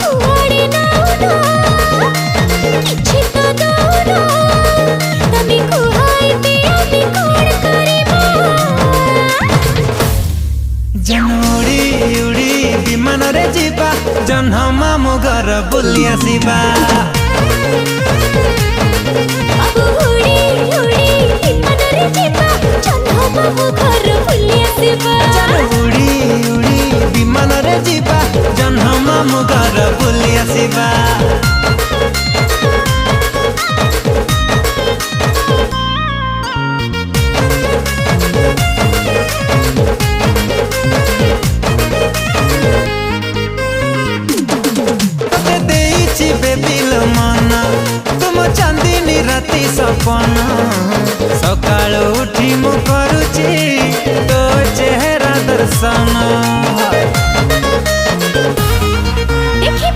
कुआड़े नाउना किछि तो दौना तमे कुहाई पे आमी कोण करिबा जनोड़ी उड़ी विमान रे जीवा जन्ह मामु घर बुली आसीबा बाबू उड़ी उड़ी विमान रे जीवा जन्ह मामु घर बुली आसीबा उड़ी उड़ी विमान रे जीवा जन्ह मामु घर बुली आसीबा चांदनी राति सपना सकाल उठी मु करुची तो चेहरा दर्शन।